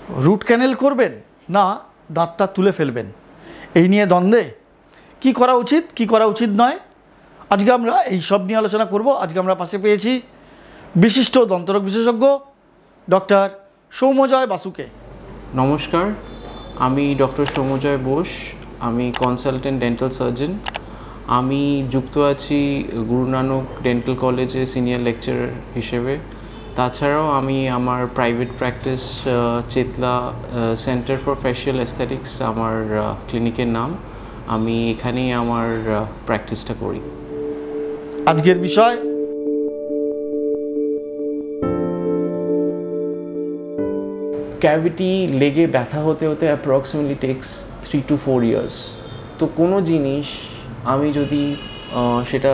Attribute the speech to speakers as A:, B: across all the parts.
A: Root canal করবেন না দাঁতটা তুলে ফেলবেন, এই নিয়ে দ্বন্দ্বে। কি করা উচিত কি করা উচিত নয়, আজকে আমরা এই সব নিয়ে আলোচনা করব। আজকে আমরা পাশে পেয়েছি বিশিষ্ট দন্তরোগ বিশেষজ্ঞ ডক্টর সৌম্যজয় বাসুকে।
B: নমস্কার, আমি ডক্টর সৌম্যজয় বোস, আমি কনসালটেন্ট ডেন্টাল সার্জন। আমি যুক্ত আছি গুরু নানক ডেন্টাল কলেজে সিনিয়র লেকচারার হিসেবে। তাছাড়াও আমি আমার private practice Chetla centre for facial aesthetics আমার ক্লিনিকের নাম। আমি এখানেই আমার প্র্যাকটিসটা করি।
A: আজকের বিষয়
B: ক্যাভিটি লেগে ব্যথা হতে হতে অ্যাপ্রক্সিমেটলি টেক্স 3 to 4 years। তো কোনো জিনিস আমি যদি সেটা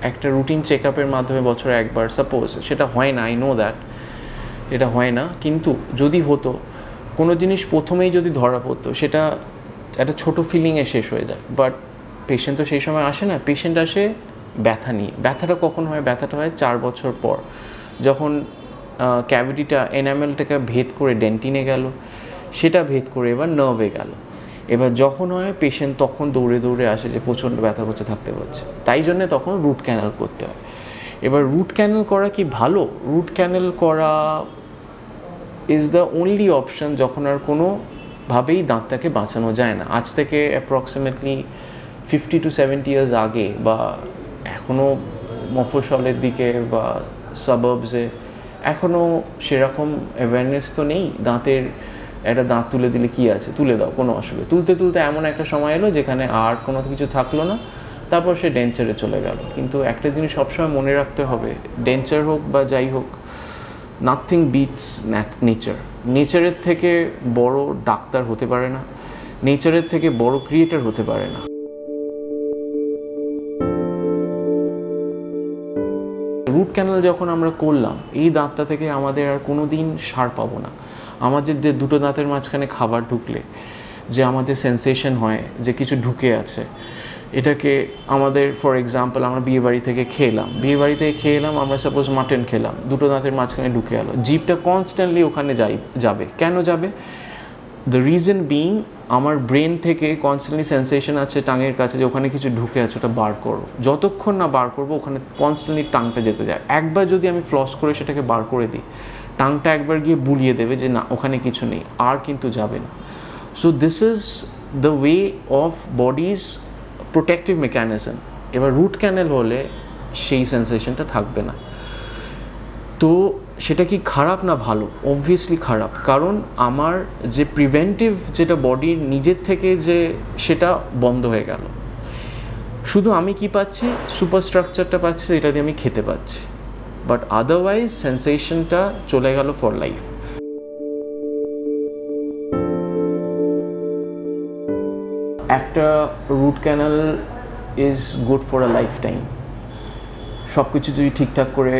B: একটা রুটিন চেক আপের মাধ্যমে বছরে একবার, সাপোজ সেটা হয় না, আই নো দ্যাট এটা হয় না, কিন্তু যদি হতো কোনো জিনিস প্রথমেই যদি ধরা পড়তো, সেটা একটা ছোটো ফিলিংয়ে শেষ হয়ে যায়। বাট পেশেন্ট তো সেই সময় আসে না, পেশেন্ট আসে ব্যথা নিয়ে। ব্যথাটা কখন হয়? ব্যথাটা হয় 4 বছর পর, যখন ক্যাভিটিটা এনামেলটাকে ভেদ করে ডেন্টিনে গেল, সেটা ভেদ করে এবার নার্ভে গেল। এবার যখন হয় পেশেন্ট তখন দৌড়ে দৌড়ে আসে যে প্রচণ্ড ব্যথা করছে, থাকতে পারছে, তাই জন্যে তখন রুট ক্যানেল করতে হয়। এবার রুট ক্যানেল করা কি ভালো? রুট ক্যানেল করা ইজ দ্য অনলি অপশান যখন আর কোনোভাবেই দাঁতটাকে বাঁচানো যায় না। আজ থেকে অ্যাপ্রক্সিমেটলি 50 to 70 years আগে, বা এখনও মফস্বলের দিকে বা সাবার্বসে এখনও সেরকম অ্যাওয়ারনেস তো নেই দাঁতের। একটা দাঁত তুলে দিলে কি আছে, তুলে দাও, কোনো অসুবিধা। তুলতে তুলতে এমন একটা সময় এলো যেখানে আর কোনো কিছু থাকলো না, তারপর সে ডেঞ্চারে চলে গেল। কিন্তু একটা জিনিস সবসময় মনে রাখতে হবে, ডেঞ্চার হোক বা যাই হোক, নাথিং বিটস নেচার। নেচারের থেকে বড় ডাক্তার হতে পারে না, নেচারের থেকে বড় ক্রিয়েটার হতে পারে না। রুট ক্যানেল যখন আমরা করলাম, এই দাঁতটা থেকে আমাদের আর কোনো দিন সার পাবো না। আমাদের যে দুটো দাঁতের মাঝখানে খাবার ঢুকলে যে আমাদের সেন্সেশন হয় যে কিছু ঢুকে আছে, এটাকে আমাদের ফর এক্সাম্পল আমরা বিয়েবাড়ি থেকে খেলাম, আমরা সাপোজ মাটন খেলাম, দুটো দাঁতের মাঝখানে ঢুকে গেলো, জিভটা কনস্ট্যান্টলি ওখানে যাবে। কেন যাবে? দ্য রিজন বিইং, আমার ব্রেন থেকে কনস্ট্যান্টলি সেন্সেশন আছে টাঙের কাছে যে ওখানে কিছু ঢুকে আছে, ওটা বার করো। যতক্ষণ না বার করবো ওখানে কনস্ট্যান্টলি টাংটা যেতে যায়। একবার যদি আমি ফ্লস করে সেটাকে বার করে দিই, টাংটা একবার গিয়ে বুলিয়ে দেবে যে না ওখানে কিছু নেই, আর কিন্তু যাবে না। So this is the way of bodies protective mechanism. এবার রুট ক্যানেল হলে সেই সেন্সেশনটা থাকবে না। তো সেটা কি খারাপ না ভালো? অবভিয়াসলি খারাপ, কারণ আমার যে প্রিভেন্টিভ যেটা বডির নিজের থেকে যে সেটা বন্ধ হয়ে গেল। শুধু আমি কি পাচ্ছি? সুপারস্ট্রাকচারটা পাচ্ছি, এটা দিয়ে আমি খেতে পাচ্ছি, বাট আদারওয়াইজ সেন্সেশনটা চলে গেল ফর লাইফ। একটা root canal is good for a life time. সব কিছু যদি ঠিকঠাক করে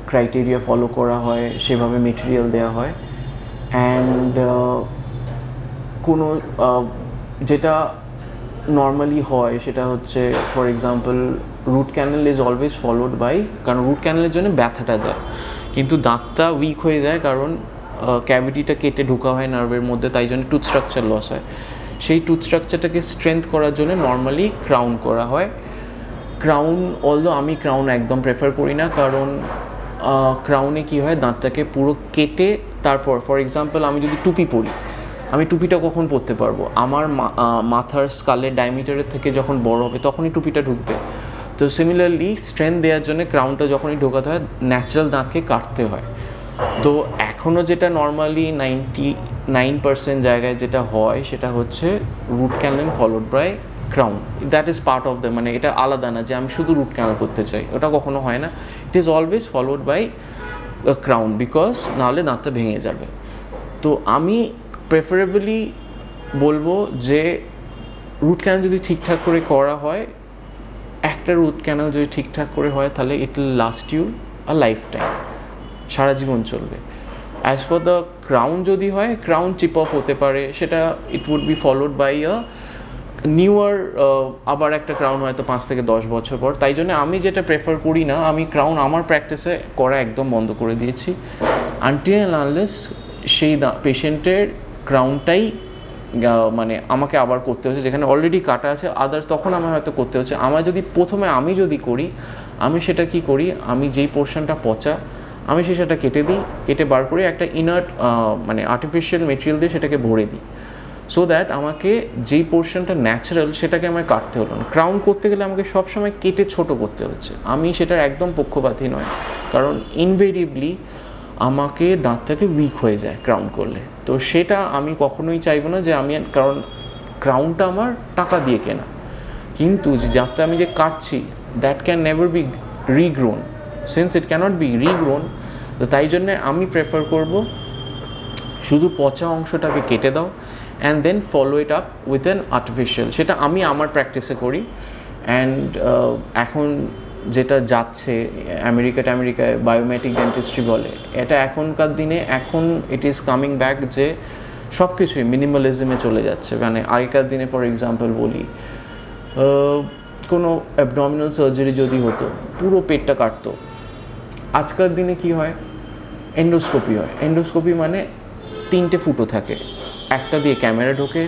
B: ক্রাইটেরিয়া ফলো করা হয়, সেভাবে মেটেরিয়াল দেওয়া হয়, অ্যান্ড কোনো যেটা নর্মালি হয় সেটা হচ্ছে, for example root canal is always followed by, কারণ রুট ক্যানেলের জন্য ব্যথাটা যায়, কিন্তু দাঁতটা উইক হয়ে যায়, কারণ ক্যাভিটিটা কেটে ঢোকা হয় নার্ভের মধ্যে, তাই জন্য টুথ স্ট্রাকচার লস হয়। সেই টুথ স্ট্রাকচারটাকে স্ট্রেংথ করার জন্য নর্মালি ক্রাউন করা হয়। ক্রাউন, অলদো আমি ক্রাউন একদম প্রেফার করি না, কারণ ক্রাউনে কী হয়, দাঁতটাকে পুরো কেটে তারপর, ফর এক্সাম্পল আমি যদি টুপি পরি, আমি টুপিটা কখন পরতে পারবো? আমার মাথার স্কালের ডায়ামিটারের থেকে যখন বড় হবে তখনই টুপিটা ঢুকবে। তো সিমিলারলি স্ট্রেংথ দেওয়ার জন্য ক্রাউনটা যখনই ঢোকাতে হয়, ন্যাচারাল দাঁতকে কাটতে হয়। তো এখনও যেটা নর্মালি 99% জায়গায় যেটা হয় সেটা হচ্ছে root canal followed by crown. That is part of the, মানে এটা আলাদা না যে আমি শুধু রুট ক্যানেল করতে চাই, ওটা কখনো হয় না। It is always followed by crown, because নাহলে দাঁতটা ভেঙে যাবে। তো আমি প্রেফারেবলি বলবো যে রুট ক্যানেল যদি ঠিকঠাক করে করা হয়, একটা রুট ক্যানেল যদি ঠিকঠাক করে হয়, তাহলে it will last you a life time, সারা জীবন চলবে। অ্যাজ ফর দ্য ক্রাউন যদি হয়, ক্রাউন চিপ অফ হতে পারে, সেটা it would be followed by a newer, আবার একটা ক্রাউন হয়তো 5 থেকে 10 বছর পর। তাই জন্য আমি যেটা প্রেফার করি না, আমি ক্রাউন আমার প্র্যাকটিসে করা একদম বন্ধ করে দিয়েছি, আনটিল অ্যান্ড আনলেস সেই পেশেন্টের ক্রাউনটাই মানে আমাকে আবার করতে হচ্ছে, যেখানে অলরেডি কাটা আছে আদার্স, তখন আমার হয়তো করতে হচ্ছে। আমার যদি প্রথমে আমি যদি করি, আমি সেটা কি করি, আমি যেই পোর্শনটা পচা আমি সেটা কেটে দিই, কেটে বার করে একটা ইনার্ট মানে আর্টিফিশিয়াল মেটেরিয়াল দিয়ে সেটাকে ভরে দিই, সো দ্যাট আমাকে যেই পোর্শনটা ন্যাচারাল সেটাকে আমায় কাটতে হলো না। ক্রাউন করতে গেলে আমাকে সবসময় কেটে ছোট করতে হচ্ছে, আমি সেটার একদম পক্ষপাতী নয়, কারণ ইনভেরিয়েবলি আমাকে দাঁতটাকে উইক হয়ে যায় ক্রাউন করলে। তো সেটা আমি কখনোই চাইবো না যে আমি, কারণ ক্রাউনটা আমার টাকা দিয়ে কেনা, কিন্তু যে দাঁতটা আমি যে কাটছি that can never be regrown, since it can't be regrown. তো তাই জন্যে আমি প্রেফার করব শুধু পচা অংশটাকে কেটে দাও and then follow it up with an artificial. সেটা আমি আমার প্র্যাকটিসে করি। অ্যান্ড এখন যেটা যাচ্ছে আমেরিকায় বায়োমেট্রিক ডেন্টিস্ট্রি বলে, এটা এখনকার দিনে এখন ইট ইজ কামিং ব্যাক, যে সব কিছুই মিনিমালিজমে চলে যাচ্ছে। মানে আগেকার দিনে ফর এক্সাম্পল বলি, কোনো অ্যাবডোমিনাল সার্জারি যদি হতো পুরো পেটটা কাটতো, আজকাল দিনে কি হয়, এন্ডোস্কোপি হয়। এন্ডোস্কোপি মানে 3টে ফুটো থাকে, একটা দিয়ে ক্যামেরা ঢোকে,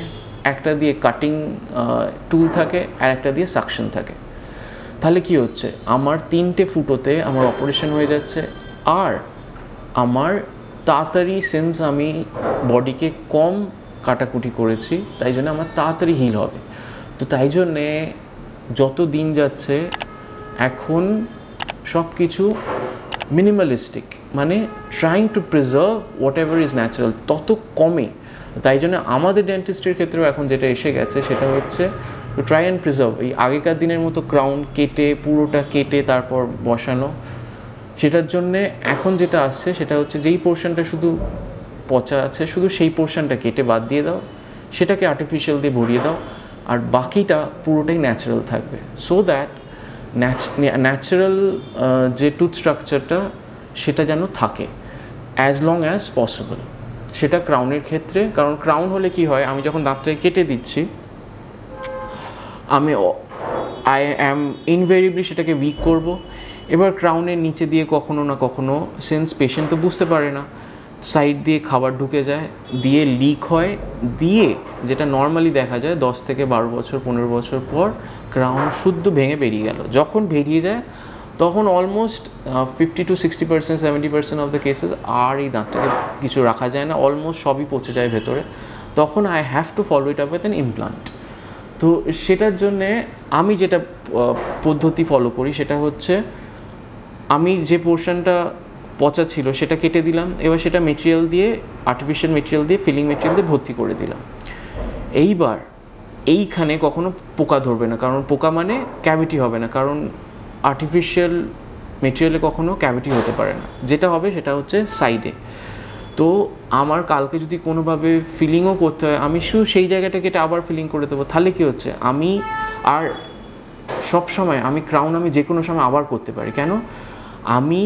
B: একটা দিয়ে কাটিং টুল থাকে, আর একটা দিয়ে সাকশন থাকে। তাহলে কি হচ্ছে, আমার 3টে ফুটোতে আমার অপারেশন হয়ে যাচ্ছে, আর আমার তাড়াতাড়ি, সেন্স আমি বডিকে কম কাটাকুটি করেছি তাই জন্য আমার তাড়াতাড়ি হিল হবে। তো তাই জন্যে যত দিন যাচ্ছে এখন সব কিছু মিনিমালিস্টিক, মানে trying to preserve whatever is natural, তত কমে। তাই জন্য আমাদের ডেন্টিস্টের ক্ষেত্রেও এখন যেটা এসে গেছে সেটা হচ্ছে টু ট্রাই অ্যান্ড প্রিজার্ভ। এই আগেকার দিনের মতো ক্রাউন কেটে পুরোটা কেটে তারপর বসানো, সেটার জন্যে এখন যেটা আসছে সেটা হচ্ছে যেই পোর্শনটা শুধু পচা আছে শুধু সেই পোর্শনটা কেটে বাদ দিয়ে দাও, সেটাকে আর্টিফিশিয়াল দিয়ে ভরিয়ে দাও, আর বাকিটা পুরোটাই ন্যাচারাল থাকবে, সো দ্যাট ন্যাচারাল যে টুথ স্ট্রাকচারটা সেটা যেন থাকে অ্যাজ লং অ্যাজ পসিবল। সেটা ক্রাউনের ক্ষেত্রে, কারণ ক্রাউন হলে কি হয়, আমি যখন দাঁতটাকে কেটে দিচ্ছি আই অ্যাম ইনভেরিয়েবলি সেটাকে উইক করব। এবার ক্রাউনের নিচে দিয়ে কখনো না কখনো, সেন্স পেশেন্ট তো বুঝতে পারে না, সাইড দিয়ে খাবার ঢুকে যায়, দিয়ে লিক হয়, দিয়ে যেটা নর্মালি দেখা যায় 10 থেকে 12 বছর 15 বছর পর ক্রাউন শুদ্ধ ভেঙে বেরিয়ে গেল। যখন বেরিয়ে যায় তখন almost 50 to 60%, 70% of the cases আর এই দাঁতটাকে কিছু রাখা যায় না, অলমোস্ট সবই পচে যায় ভেতরে। তখন I have to follow it up with an implant. তো সেটার জন্যে আমি যেটা পদ্ধতি ফলো করি সেটা হচ্ছে, আমি যে পোর্শনটা পচা ছিল সেটা কেটে দিলাম, এবার সেটা মেটেরিয়াল দিয়ে, আর্টিফিশিয়াল মেটেরিয়াল দিয়ে, ফিলিং মেটেরিয়াল দিয়ে ভর্তি করে দিলাম। এইবার এইখানে কখনো পোকা ধরবে না, কারণ পোকা মানে ক্যাভিটি হবে না, কারণ আর্টিফিশিয়াল মেটেরিয়ালে কখনো ক্যাভিটি হতে পারে না। যেটা হবে সেটা হচ্ছে সাইডে। তো আমার কালকে যদি কোনোভাবে ফিলিংও করতে হয়, আমি শুধু সেই জায়গাটা কেটে আবার ফিলিং করে দেবো। তাহলে কী হচ্ছে, আমি আর সব সময় আমি ক্রাউন আমি যে কোনো সময় আবার করতে পারি। কেন, আমি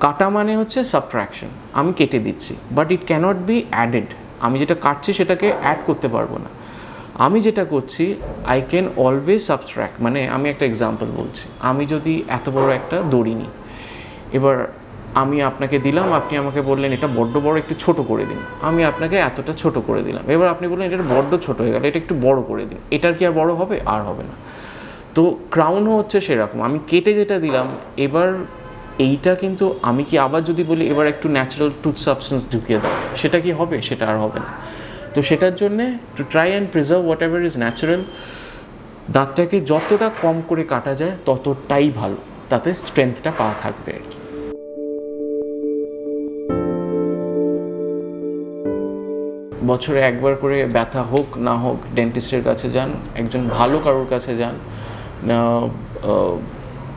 B: কাটা মানে হচ্ছে সাবট্রাকশন, আমি কেটে দিচ্ছি, but it can't be added. আমি যেটা কাটছি সেটাকে অ্যাড করতে পারবো না। আমি যেটা করছি, আই ক্যান অলওয়েজ সাবট্র্যাক্ট। মানে আমি একটা এক্সাম্পল বলছি, আমি যদি এত বড় একটা দড়ি নিই, এবার আমি আপনাকে দিলাম, আপনি আমাকে বললেন এটা বড্ড বড়, একটু ছোট করে দিন। আমি আপনাকে এতটা ছোট করে দিলাম, এবার আপনি বললেন এটা বড্ড ছোট হয়ে গেল, এটা একটু বড় করে দিন। এটার কি আর বড় হবে? আর হবে না। তো ক্রাউনও হচ্ছে সেরকম, আমি কেটে যেটা দিলাম, এবার এইটা কিন্তু আমি কি আবার যদি বলি এবার একটু ন্যাচারাল টুথ সাবস্টেন্স ঢুকিয়ে দাও, সেটা কি হবে? সেটা আর হবে না। তো সেটার জন্যে to try and preserve whatever is natural, দাঁতটাকে যতটা কম করে কাটা যায় ততটাই ভালো, তাতে স্ট্রেংথটা পাওয়া থাকবে আর কি। বছরে একবার করে ব্যথা হোক না হোক ডেন্টিস্টের কাছে যান, একজন ভালো কারোর কাছে যান,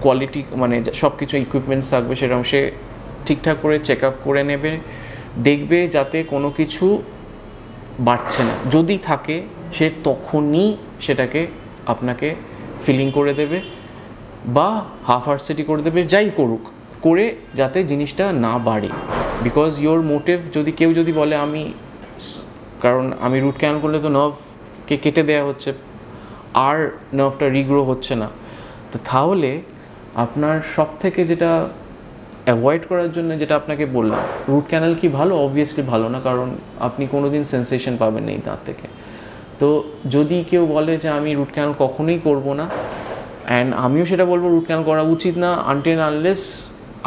B: কোয়ালিটি মানে সব কিছু ইকুইপমেন্টস থাকবে সেরকম, সে ঠিকঠাক করে চেক আপ করে নেবে, দেখবে যাতে কোনো কিছু বাড়ছে না। যদি থাকে সে তখনই সেটাকে আপনাকে ফিলিং করে দেবে বা হাফ হার্সেটি করে দেবে, যাই করুক, করে যাতে জিনিসটা না বাড়ে। বিকজ ইয়োর মোটিভ, যদি কেউ যদি বলে আমি, কারণ আমি রুট ক্যানাল করলে তো নার্ভকে কেটে দেওয়া হচ্ছে, আর নার্ভটা রিগ্রো হচ্ছে না, তো তাহলে আপনার সব থেকে যেটা অ্যাভয়েড করার জন্য যেটা আপনাকে বললাম, রুট ক্যানাল কি ভালো? অবভিয়াসলি ভালো না, কারণ আপনি কোনো দিন সেন্সেশন পাবেন না এই দাঁত থেকে। তো যদি কেউ বলে যে আমি রুট ক্যানাল কখনোই করব না, অ্যান্ড আমিও সেটা বলবো রুট ক্যানাল করা উচিত না আনটিল আনলেস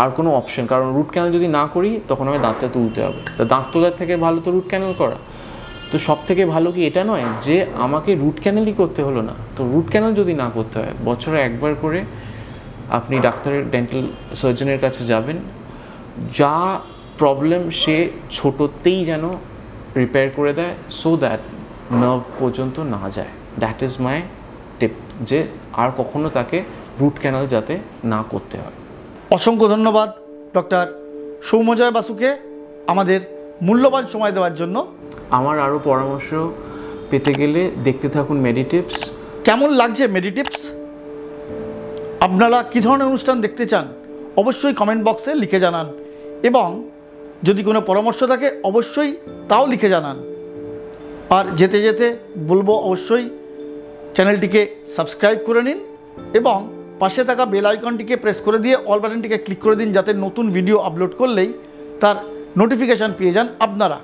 B: আর কোনো অপশন, কারণ রুট ক্যানাল যদি না করি তখন আমি দাঁতটা তুলতে হবে। তো দাঁত তোলার থেকে ভালো তো রুট ক্যানাল করা। তো সব থেকে ভালো কি এটা নয় যে আমাকে রুট ক্যানালই করতে হলো না? তো রুট ক্যানাল যদি না করতে হয়, বছরে একবার করে আপনি ডাক্তারের, ডেন্টাল সার্জনের কাছে যাবেন। যা প্রবলেম সে ছোটোতেই যেন রিপেয়ার করে দেয়, সো দ্যাট নার্ভ পর্যন্ত না যায়। দ্যাট ইজ মাই টিপ, যে আর কখনো তাকে রুট ক্যানাল যাতে না করতে হয়।
A: অসংখ্য ধন্যবাদ ডক্টর সৌম্যজয় বাসুকে আমাদের মূল্যবান সময় দেওয়ার জন্য।
B: আমার আরও পরামর্শ পেতে গেলে দেখতে থাকুন মেডিটিপস।
A: কেমন লাগছে মেডিটিপস? আপনারা কী ধরনের অনুষ্ঠান দেখতে চান অবশ্যই কমেন্ট বক্সে লিখে জানান, এবং যদি কোনো পরামর্শ থাকে অবশ্যই তাও লিখে জানান। আর যেতে যেতে বলবো অবশ্যই চ্যানেলটিকে সাবস্ক্রাইব করে নিন এবং পাশে থাকা বেল আইকনটিকে প্রেস করে দিয়ে অল বাটনটিকে ক্লিক করে দিন, যাতে নতুন ভিডিও আপলোড করলেই তার নোটিফিকেশান পেয়ে যান আপনারা।